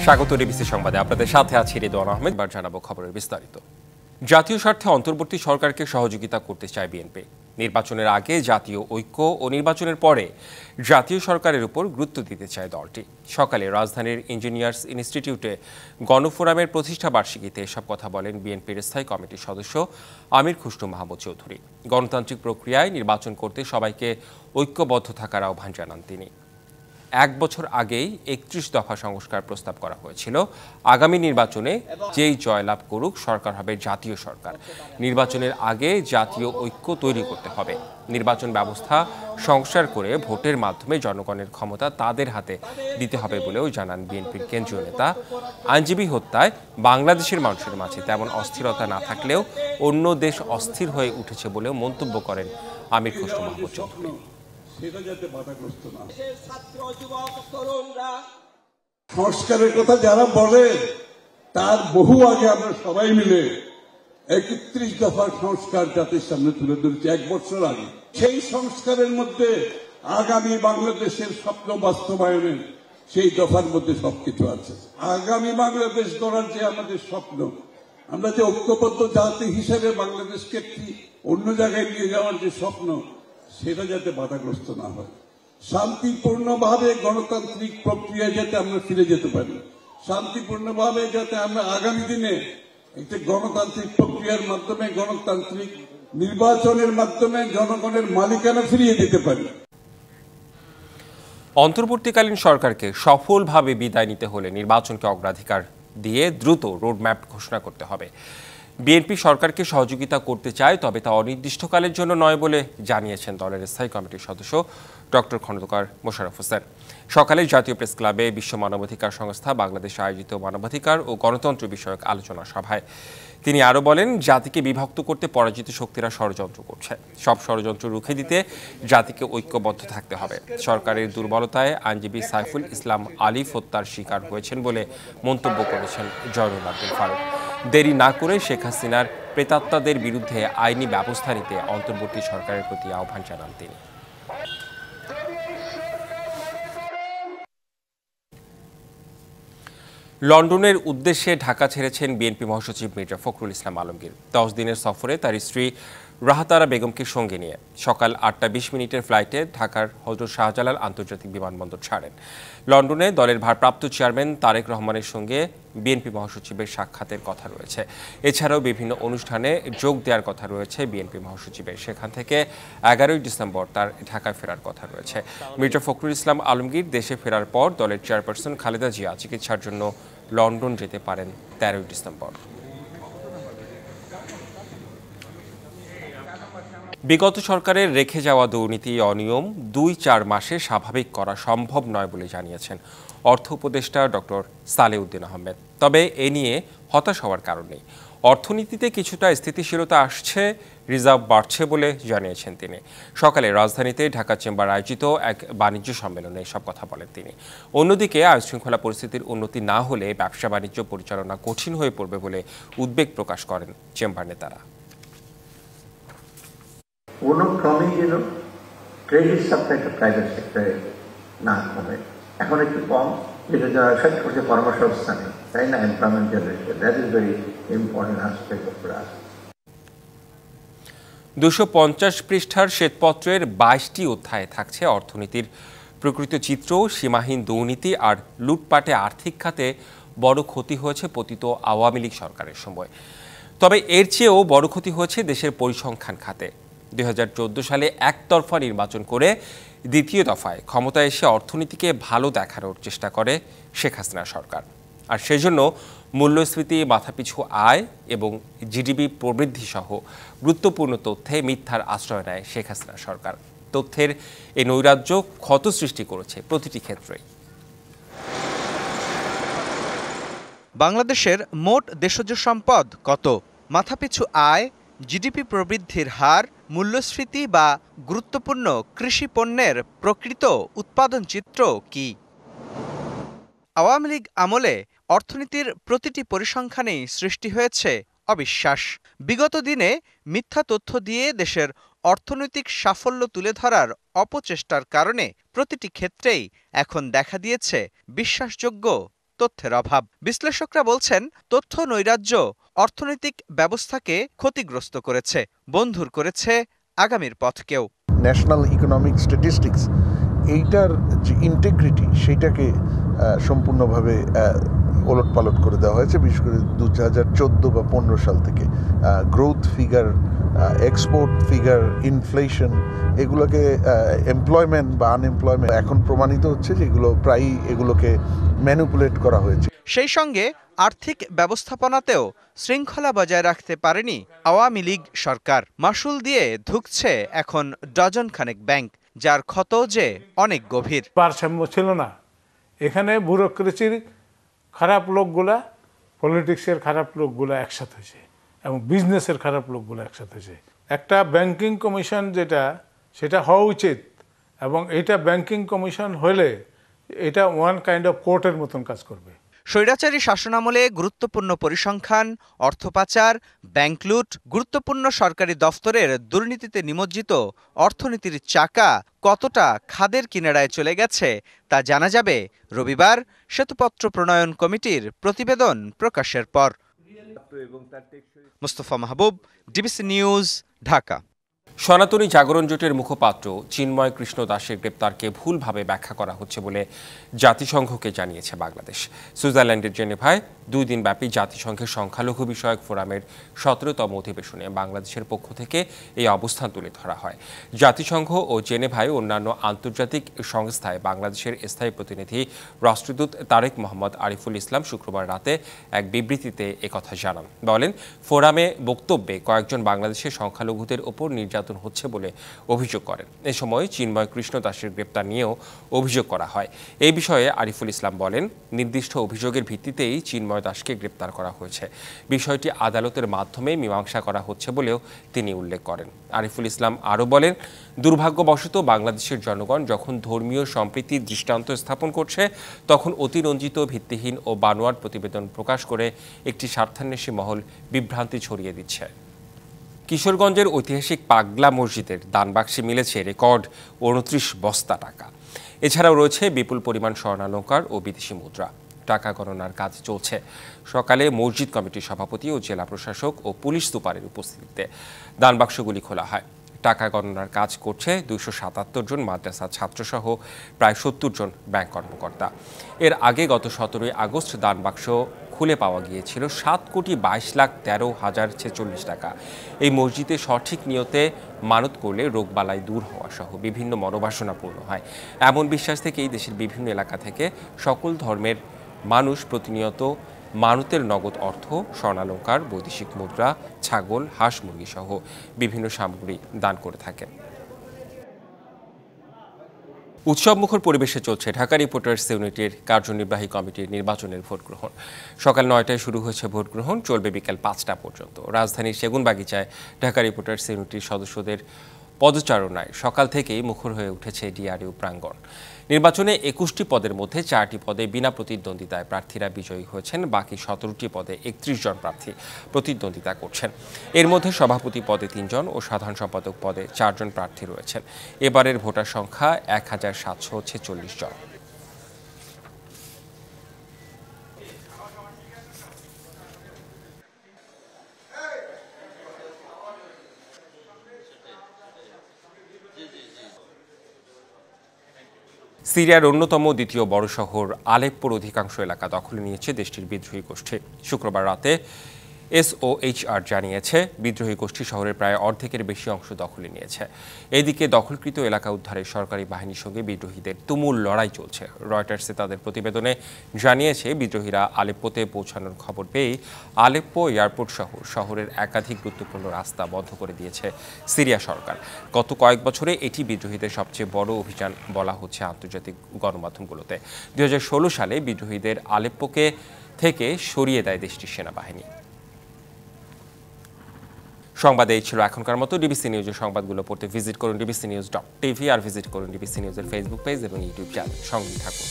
স্বাগত ডিবিসি সংবাদে আপনাদের সাথে আছি রিদওয়ান আহমেদ। এবার জানাবো খবরের বিস্তারিত। জাতীয় স্বার্থে অন্তর্বর্তী সরকারকে সহযোগিতা করতে চায় বিএনপি। নির্বাচনের আগে জাতীয় ঐক্য ও নির্বাচনের পরে জাতীয় সরকারের উপর গুরুত্ব দিতে চায় দলটি। সকালে রাজধানীর ইঞ্জিনিয়ার্স ইনস্টিটিউটে গণফোরামের প্রতিষ্ঠা বার্ষিকীতে এসব কথা বলেন বিএনপির স্থায়ী কমিটির সদস্য আমির খুসরু মাহমুদ চৌধুরী। গণতান্ত্রিক প্রক্রিয়ায় নির্বাচন করতে সবাইকে ঐক্যবদ্ধ থাকার আহ্বান জানান তিনি। 1 বছর আগেই 31 দফা সংস্কার প্রস্তাব করা হয়েছিল। আগামী নির্বাচনে যেই জয়লাভ করুক সরকার হবে জাতীয় সরকার। নির্বাচনের আগে জাতীয় ঐক্য তৈরি করতে হবে। নির্বাচন ব্যবস্থা সংস্কার করে ভোটের মাধ্যমে জনগণের ক্ষমতা তাদের হাতে দিতে হবে বলেও জানান বিএনপির কেন্দ্রীয় নেতা। আইনজীবী হত্যায় বাংলাদেশের মানুষের মাঝে তেমন অস্থিরতা না থাকলেও অন্য দেশ অস্থির হয়ে উঠেছে বলেও মন্তব্য করেন আমির খুসরু মাহমুদ চৌধুরী। সংস্কারের কথা যারা বলে তার বহু আগে আমরা সবাই মিলে 31 দফার সংস্কার জাতির সামনে তুলে ধরেছি 1 বছর আগে। সেই সংস্কারের মধ্যে আগামী বাংলাদেশের স্বপ্ন বাস্তবায়নের সেই দফার মধ্যে সবকিছু আছে। আগামী বাংলাদেশ গড়ার যে আমাদের স্বপ্ন, আমরা যে ঐক্যবদ্ধ জাতি হিসেবে বাংলাদেশকে একটি অন্য জায়গায় নিয়ে যাওয়ার যে স্বপ্ন, সেটা যাতে বাধাগ্রস্ত না হয়। শান্তিপূর্ণভাবে গণতান্ত্রিক প্রক্রিয়ায় যাতে আমরা ফিরে যেতে পারি, শান্তিপূর্ণভাবে যাতে আমরা আগামী দিনে একটি গণতান্ত্রিক প্রক্রিয়ার মাধ্যমে, গণতান্ত্রিক নির্বাচনের মাধ্যমে জনগণের মালিকানা ফিরিয়ে দিতে পারি। অন্তর্বর্তীকালীন সরকারকে সফলভাবে বিদায় নিতে হলে নির্বাচনকে অগ্রাধিকার দিয়ে দ্রুত রোডম্যাপ ঘোষণা করতে হবে। বিএনপি সরকারকে সহযোগিতা করতে চায়, তবে তা অনির্দিষ্টকালের জন্য নয় বলে জানিয়েছেন দলের স্থায়ী কমিটির সদস্য ডক্টর খন্দকার মোশাররফ হোসেন। সকালে জাতীয় প্রেস ক্লাবে বিশ্ব মানবাধিকার সংস্থা বাংলাদেশ আয়োজিত মানবাধিকার ও গণতন্ত্র বিষয়ক আলোচনা সভায় তিনি আরও বলেন, জাতিকে বিভক্ত করতে পরাজিত শক্তিরা ষড়যন্ত্র করছে। সব ষড়যন্ত্র রুখে দিতে জাতিকে ঐক্যবদ্ধ থাকতে হবে। সরকারের দুর্বলতায় আইনজীবী সাইফুল ইসলাম আলিফ হত্যার শিকার হয়েছেন বলে মন্তব্য করেছেন জয়নুল আবদুল ফারুক। দেরি না করে শেখ হাসিনার প্রেতাত্মাদের বিরুদ্ধে আইনি ব্যবস্থা নিতে অন্তর্বর্তী সরকারের প্রতি আহ্বান জানান তিনি। লন্ডনের উদ্দেশ্যে ঢাকা ছেড়েছেন বিএনপি মহাসচিব মির্জা ফখরুল ইসলাম আলমগীর। 10 দিনের সফরে তার স্ত্রী রাহাতারা বেগমকে সঙ্গে নিয়ে সকাল 8টা 20 ফ্লাইটে ঢাকার হযরত শাহজালাল আন্তর্জাতিক বিমানবন্দর ছাড়েন। লন্ডনে দলের ভারপ্রাপ্ত চেয়ারম্যান তারেক রহমানের সঙ্গে বিএনপি মহাসচিবের সাক্ষাতের কথা রয়েছে। এছাড়াও বিভিন্ন অনুষ্ঠানে যোগ দেওয়ার কথা রয়েছে বিএনপি মহাসচিবের। সেখান থেকে 11 ডিসেম্বর তার ঢাকায় ফেরার কথা রয়েছে। মির্জা ফখরুল ইসলাম আলমগীর দেশে ফেরার পর দলের চেয়ারপারসন খালেদা জিয়া চিকিৎসার জন্য লন্ডন যেতে পারেন 13 ডিসেম্বর। বিগত সরকারের রেখে যাওয়া দুর্নীতি অনিয়ম 2-4 মাসে স্বাভাবিক করা সম্ভব নয় বলে জানিয়েছেন অর্থ উপদেষ্টা ডক্টর সালেউদ্দিন আহমেদ। তবে এ নিয়ে হতাশ হওয়ার কারণ নেই। অর্থনীতিতে কিছুটা স্থিতিশীলতা আসছে, রিজার্ভ বাড়ছে বলে জানিয়েছেন তিনি। সকালে রাজধানীতে ঢাকা চেম্বার আয়োজিত এক বাণিজ্য সম্মেলনে এসব কথা বলেন তিনি। অন্যদিকে আইনশৃঙ্খলা পরিস্থিতির উন্নতি না হলে ব্যবসা বাণিজ্য পরিচালনা কঠিন হয়ে পড়বে বলে উদ্বেগ প্রকাশ করেন চেম্বার নেতারা। কোনো ক্রমেই যেন ক্রেডিট সাপ্লাইটা প্রাইভেট সেক্টরে না কমে, এখন একটু কম, যেটা যারা এফেক্ট করছে কর্মসংস্থানে, তাই না, employment generation, that is very important aspect of us. 250 পৃষ্ঠার শ্বেতপত্রের 22টি অধ্যায়ে থাকছে অর্থনীতির প্রকৃত চিত্র, সীমাহীন দুর্নীতি আর লুটপাটে আর্থিক খাতে বড় ক্ষতি হয়েছে পতিত আওয়ামী লীগ সরকারের সময়। তবে এর চেয়েও বড় ক্ষতি হয়েছে দেশের পরিসংখ্যান খাতে। 2014 সালে একতরফা নির্বাচন করে দ্বিতীয় দফায় ক্ষমতায় এসে অর্থনীতিকে ভালো দেখানোর চেষ্টা করে শেখ হাসিনা সরকার। আর সেজন্য মূল্যস্ফীতি, মাথাপিছু আয় এবং জিডিপি প্রবৃদ্ধি সহ গুরুত্বপূর্ণ তথ্যে মিথ্যার আশ্রয় নেয় শেখ হাসিনা সরকার। তথ্যের এই নৈরাজ্য ক্ষত সৃষ্টি করেছে প্রতিটি ক্ষেত্রেই। বাংলাদেশের মোট দেশজ সম্পদ কত? মাথাপিছু আয়, জিডিপি প্রবৃদ্ধির হার, মূল্যস্ফীতি বা গুরুত্বপূর্ণ কৃষি পণ্যের প্রকৃত উৎপাদন চিত্র কি? আওয়ামী লীগ আমলে অর্থনীতির প্রতিটি পরিসংখ্যানেই সৃষ্টি হয়েছে অবিশ্বাস। বিগত দিনে মিথ্যা তথ্য দিয়ে দেশের অর্থনৈতিক সাফল্য তুলে ধরার অপচেষ্টার কারণে প্রতিটি ক্ষেত্রেই এখন দেখা দিয়েছে বিশ্বাসযোগ্য তথ্যের অভাব। বিশ্লেষকরা বলছেন, তথ্য নৈরাজ্য অর্থনৈতিক ব্যবস্থাকে ক্ষতিগ্রস্ত করেছে, বন্ধুর করেছে আগামীর পথকেও। ন্যাশনাল ইকোনমিক স্ট্যাটিস্টিক্স এইটার যে ইন্টিগ্রিটি সেইটাকে সম্পূর্ণভাবে ওলটপালট করে দেওয়া হয়েছে, বিশেষ করে 2014 বা 15 সাল থেকে growth figure, export figure, inflation, এগুলোকে এমপ্লয়মেন্ট বা আনএমপ্লয়মেন্ট এখন প্রমাণিত হচ্ছে যে এগুলো প্রায়ই এগুলোকে ম্যানিপুলেট করা হয়েছে। সেই সঙ্গে আর্থিক ব্যবস্থাপনাতেও শৃঙ্খলা বজায় রাখতে পারেনি আওয়ামী লীগ সরকার। মাসুল দিয়ে ধুঁকছে এখন ডজন খানেক ব্যাংক, যার ক্ষত যে অনেক গভীর। ভারসাম্য ছিল না এখানে। ব্যুরোক্রেসির খারাপ লোকগুলা, পলিটিক্সের খারাপ লোকগুলা একসাথে হয়েছে এবং বিজনেসের খারাপ লোকগুলো একসাথে হয়েছে। একটা ব্যাংকিং কমিশন সেটা হওয়া উচিত, এবং এটা ব্যাংকিং কমিশন হলে এটা ওয়ান কাইন্ড অফ কোর্টের মতন কাজ করবে। স্বৈরাচারী শাসনামলে গুরুত্বপূর্ণ পরিসংখ্যান, অর্থ পাচার, ব্যাংক লুট, গুরুত্বপূর্ণ সরকারি দফতরের দুর্নীতিতে নিমজ্জিত অর্থনীতির চাকা কতটা খাদের কিনারায় চলে গেছে তা জানা যাবে রবিবার শ্বেতপত্র প্রণয়ন কমিটির প্রতিবেদন প্রকাশের পর। মুস্তফা মাহবুব, ডিবিসি নিউজ, ঢাকা। সনাতনী জাগরণ জোটের মুখপাত্র চিন্ময় কৃষ্ণ দাসের গ্রেপ্তারকে ভুলভাবে ব্যাখ্যা করা হচ্ছে বলে জাতিসংঘকে জানিয়েছে বাংলাদেশ। সুইজারল্যান্ডের জেনেভায় 2 দিনব্যাপী জাতিসংঘের সংখ্যালঘু বিষয়ক ফোরামের 17তম অধিবেশনে বাংলাদেশের পক্ষ থেকে এই অবস্থান তুলে ধরা হয়। জাতিসংঘ ও জেনেভায় অন্যান্য আন্তর্জাতিক সংস্থায় বাংলাদেশের স্থায়ী প্রতিনিধি রাষ্ট্রদূত তারেক মোহাম্মদ আরিফুল ইসলাম শুক্রবার রাতে এক বিবৃতিতে একথা জানান। বলেন, ফোরামে বক্তব্যে কয়েকজন বাংলাদেশের সংখ্যালঘুদের ওপর নির্যাতন হচ্ছে বলে অভিযোগ করেন। এ সময় চিন্ময় কৃষ্ণ দাসের গ্রেপ্তার নিয়েও অভিযোগ করা হয়। এই বিষয়ে আরিফুল ইসলাম বলেন, নির্দিষ্ট অভিযোগের ভিত্তিতেই চিন্ময় দাসকে গ্রেপ্তার করা হয়েছে। বিষয়টি আদালতের মাধ্যমে মীমাংসা করা হচ্ছে বলেও তিনি উল্লেখ করেন। আরিফুল ইসলাম আরও বলেন, দুর্ভাগ্যবশত বাংলাদেশের জনগণ যখন ধর্মীয় সম্প্রীতির দৃষ্টান্ত স্থাপন করছে, তখন অতিরঞ্জিত, ভিত্তিহীন ও বানোয়াট প্রতিবেদন প্রকাশ করে একটি স্বার্থান্বেষী মহল বিভ্রান্তি ছড়িয়ে দিচ্ছে। কিশোরগঞ্জের ঐতিহাসিক পাগলা মসজিদের দানবাক্সে মিলেছে রেকর্ড 29 বস্তা টাকা। এছাড়াও রয়েছে বিপুল পরিমাণ স্বর্ণালংকার ও বিদেশি মুদ্রা। টাকা গণনার কাজ চলছে। সকালে মসজিদ কমিটির সভাপতি ও জেলা প্রশাসক ও পুলিশ সুপারের উপস্থিতিতে দানবাক্সগুলি খোলা হয়। টাকা গণনার কাজ করছে 277 জন মাদ্রাসা ছাত্রসহ প্রায় 70 জন ব্যাংক কর্মকর্তা। এর আগে গত 17 আগস্ট দানবাক্স খুলে পাওয়া গিয়েছিল 7,22,13,046 টাকা। এই মসজিদে সঠিক নিয়তে মানত করলে রোগবালাই দূর হওয়া সহ বিভিন্ন মনোবাসনা পূর্ণ হয়, এমন বিশ্বাস থেকেই দেশের বিভিন্ন এলাকা থেকে সকল ধর্মের মানুষ প্রতিনিয়ত মানতের নগদ অর্থ, স্বর্ণালংকার, বৈদেশিক মুদ্রা, ছাগল, হাঁস, মুরগি সহ বিভিন্ন সামগ্রী দান করে থাকেন। উৎসবমুখর পরিবেশে চলছে ঢাকা রিপোর্টার্স ইউনিটির কার্যনির্বাহী কমিটির নির্বাচনের ভোট গ্রহণ। সকাল 9টায় শুরু হয়েছে ভোট গ্রহণ, চলবে বিকেল 5টা পর্যন্ত। রাজধানীর সেগুনবাগিচায় ঢাকা রিপোর্টার্স ইউনিটির সদস্যদের পদচারণায় সকাল থেকেই মুখর হয়ে উঠেছে ডিআরইউ প্রাঙ্গণ। নির্বাচনে 21টি পদের মধ্যে 4টি পদে বিনা প্রতিদ্বন্দ্বিতায় প্রার্থীরা বিজয়ী হয়েছেন। বাকি 17টি পদে 31 জন প্রার্থী প্রতিদ্বন্দ্বিতা করছেন। এর মধ্যে সভাপতি পদে 3 জন ও সাধারণ সম্পাদক পদে 4 জন প্রার্থী রয়েছেন। এবারের ভোটার সংখ্যা 1746 জন। সিরিয়ার অন্যতম দ্বিতীয় বড় শহর আলেপ্পোর অধিকাংশ এলাকা দখলে নিয়েছে দেশটির বিদ্রোহী গোষ্ঠী। শুক্রবার রাতে এসওএইচআর জানিয়েছে, বিদ্রোহী গোষ্ঠী শহরের প্রায় অর্ধেকের বেশি অংশ দখলে নিয়েছে। এদিকে দখলকৃত এলাকা উদ্ধারে সরকারি বাহিনীর সঙ্গে বিদ্রোহীদের তুমুল লড়াই চলছে। রয়টার্সে তাদের প্রতিবেদনে জানিয়েছে, বিদ্রোহীরা আলেপ্পোতে পৌঁছানোর খবর পেয়েই আলেপ্পো এয়ারপোর্ট সহ শহরের একাধিক গুরুত্বপূর্ণ রাস্তা বন্ধ করে দিয়েছে সিরিয়া সরকার। গত কয়েক বছরে এটি বিদ্রোহীদের সবচেয়ে বড় অভিযান বলা হচ্ছে আন্তর্জাতিক গণমাধ্যমগুলোতে। 2016 সালে বিদ্রোহীদের আলেপ্পোকে থেকে সরিয়ে দেয় দেশটির সেনাবাহিনী। সংবাদ এই ছিল এখনকার মতো। ডিবিসি নিউজের সংবাদগুলো পড়তে ভিজিট করুন dbcnews.tv আর ভিজিট করুন ডিবিসি নিউজের ফেসবুক পেজ এবং ইউটিউব চ্যানেল। সঙ্গেই থাকুন।